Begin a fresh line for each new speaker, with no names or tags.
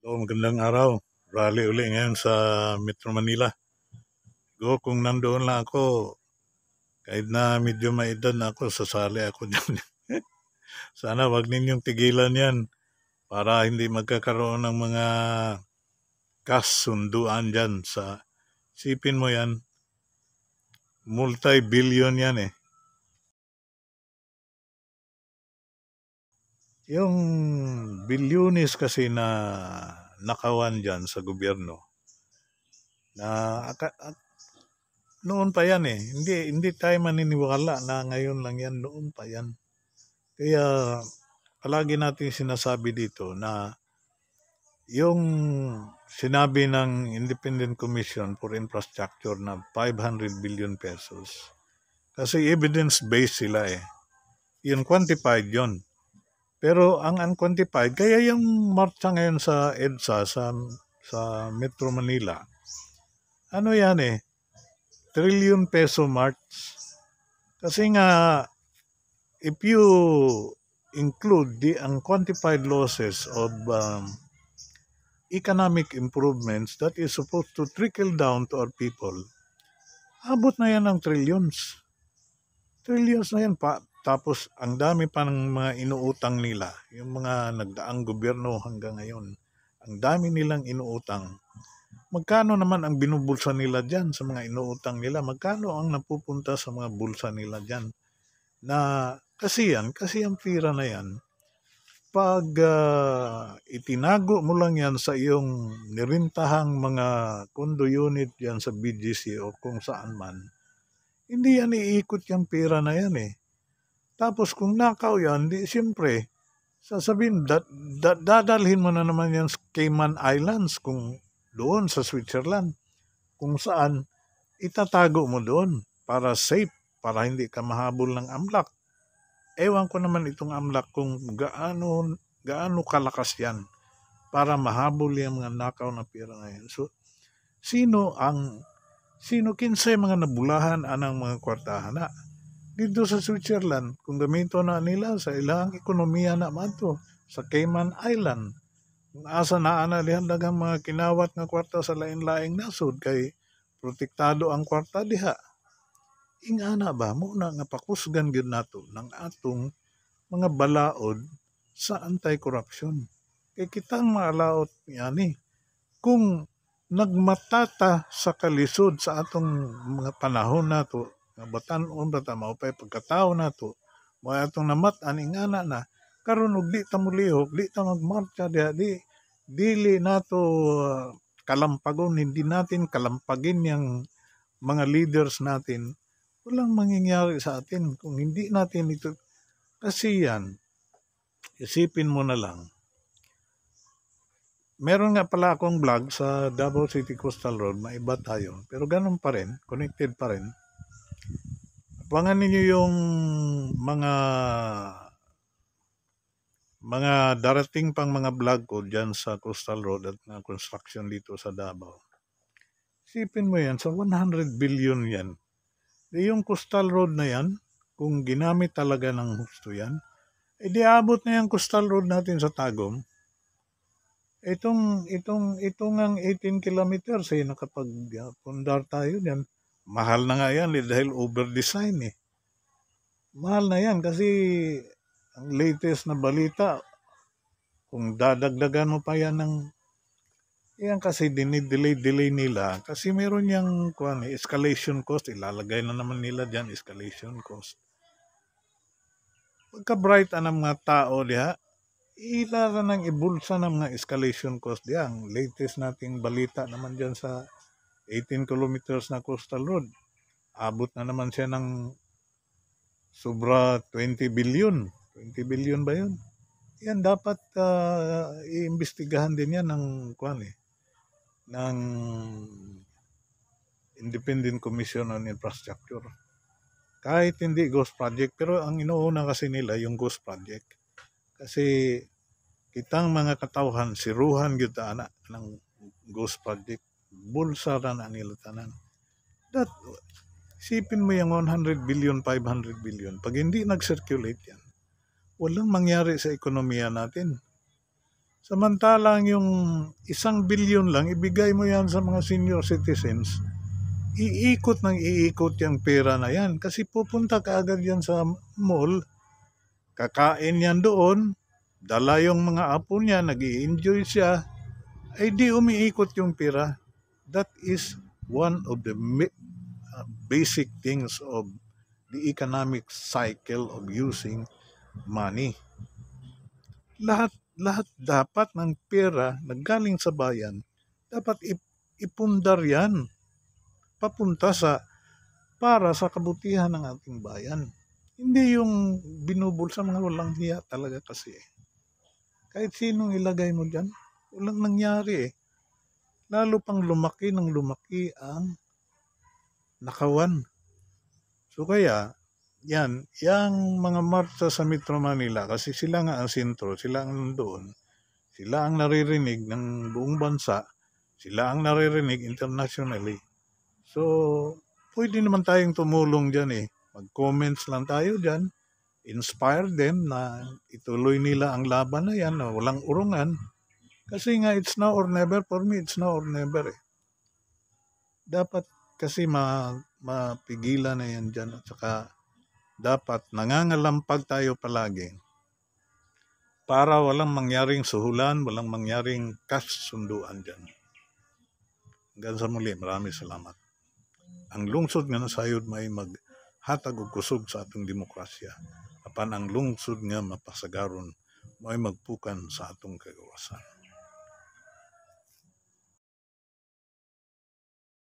Magandang araw. Rally uli ngayon sa Metro Manila. Kung nandoon lang ako, kahit na medyo maedad na ako, sasali ako dyan. Sana wag ninyong tigilan yan para hindi magkakaroon ng mga kasunduan dyan sa sipin mo yan, multi-billion yan eh. Yung bilyones kasi na nakawan dyan sa gobyerno na noon pa yan eh. Hindi tayo maniniwala na ngayon lang yan. Noon pa yan. Kaya palagi natin sinasabi dito na yung sinabi ng Independent Commission for Infrastructure na 500 billion pesos. Kasi evidence-based sila eh. Yun quantified yun. Pero ang unquantified, kaya yung marcha ngayon sa EDSA, sa Metro Manila, ano yan eh, trillion peso march. Kasi nga, if you include the unquantified losses of economic improvements that is supposed to trickle down to our people, abot na yan ng trillions. Trillions na yan pa. Tapos, ang dami pa ng mga inuutang nila. Yung mga nagdaang gobyerno hanggang ngayon. Ang dami nilang inuutang. Magkano naman ang binubulsa nila dyan sa mga inuutang nila? Magkano ang napupunta sa mga bulsa nila dyan? Kasi ang pira na yan, pag itinago mo lang yan sa iyong nirintahang mga condo unit yan sa BGC o kung saan man, hindi yan iikot yung pera na yan eh. Tapos kung nakaw yan, di siyempre, sasabihin, dadalhin mo na naman yan sa Cayman Islands, kung doon sa Switzerland, kung saan itatago mo doon para safe, para hindi ka mahabol ng AMLAC. Ewan ko naman itong AMLAC kung gaano kalakas yan para mahabol yung mga nakaw na pera na yan. So, sino kinsay mga nabulahan anang mga kwartahan na? Dito sa Switzerland, kung gamito na nila sa ilang ekonomiya na mato, sa Cayman Island, kung asa na analihan dagang mga kinawat nga kwarta sa lain-laing nasod, kay protektado ang kwarta diha. Ingana ba, muna nga pakusgan gyud nato ng atong mga balaod sa anti-corruption. Kay kitang maalaot yani, kung nagmatata sa kalisod sa atong mga panahon nato, nga batan-on bata maupay pagkatao nato, mo atong namat-an ingana na karon og di ta mulihok, di ta magmarcha diha, dili nato kalampagon, hindi natin kalampagin yang mga leaders natin. Walang mangyayari sa atin kung hindi natin ito. Kasi yan, isipin mo na lang. Meron nga pala akong vlog sa Davao City Coastal Road, maiba tayo. Pero ganun pa rin, connected pa rin. Abangan ninyo yung mga darating pang mga vlog ko dyan sa Coastal Road at na construction dito sa Davao. Isipin mo yan, sa 100 billion yan. Yung Coastal Road na yan, kung ginamit talaga ng husto yan, di abot na yung Coastal Road natin sa Tagum. Itong ang 18 kilometers nakapag-pundar tayo diyan. Mahal na nga yan dahil over-design eh. Mahal na yan kasi ang latest na balita, kung dadagdagan mo pa yan yan kasi dinidilay nila kasi meron yung escalation cost, ilalagay na naman nila diyan escalation cost. Pagka-bright ang mga tao diha, ilara ng ibulsa ng mga escalation cost diya. Ang latest nating balita naman diyan sa 18 kilometers na coastal road, abot na naman siya ng sobra 20 billion. 20 billion ba yun? Yan dapat iimbestigahan din yan ng ng Independent Commission on Infrastructure. Kahit hindi ghost project, pero ang inuuna kasi nila yung ghost project. Kasi kitang mga katawhan, siruhan kita anak ng ghost project. Bulsa na nila tanan. Isipin mo yung 100 billion, 500 billion. Pag hindi nag-circulate yan, walang mangyari sa ekonomiya natin. Samantalang yung 1 billion lang, ibigay mo yan sa mga senior citizens, iikot ng iikot yung pera na yan. Kasi pupunta ka agad yan sa mall, kakain yan doon, dala yung mga apo niya, nag-i-enjoy siya, ay di umiikot yung pera. That is one of the basic things of the economic cycle of using money. Lahat dapat ng pera na galing sa bayan, dapat ipundar yan papunta para sa kabutihan ng ating bayan. Hindi yung binubulsa, mga walang hiya talaga kasi. Kahit sinong ilagay mo dyan, walang nangyari eh. Lalo pang lumaki ng lumaki ang nakawan. So kaya, yung mga marcha sa Metro Manila, kasi sila nga ang sentro, sila ang nandoon, sila ang naririnig ng buong bansa, sila ang naririnig internationally. So, pwede naman tayong tumulong dyan eh. Mag-comments lang tayo dyan, inspire them na ituloy nila ang laban na yan, na walang urungan. Kasi nga, it's now or never. For me, it's now or never eh. Dapat kasi mapigilan na yan dyan. At saka, dapat nangangalampag tayo palagi para walang mangyaring suhulan, walang mangyaring kasunduan dyan. Hanggang sa muli, maraming salamat. Ang lungsod nga nasayod may maghatag og kusog sa atong demokrasya. Apan ang lungsod nga mapasagaron may magpukan sa atong kagawasan.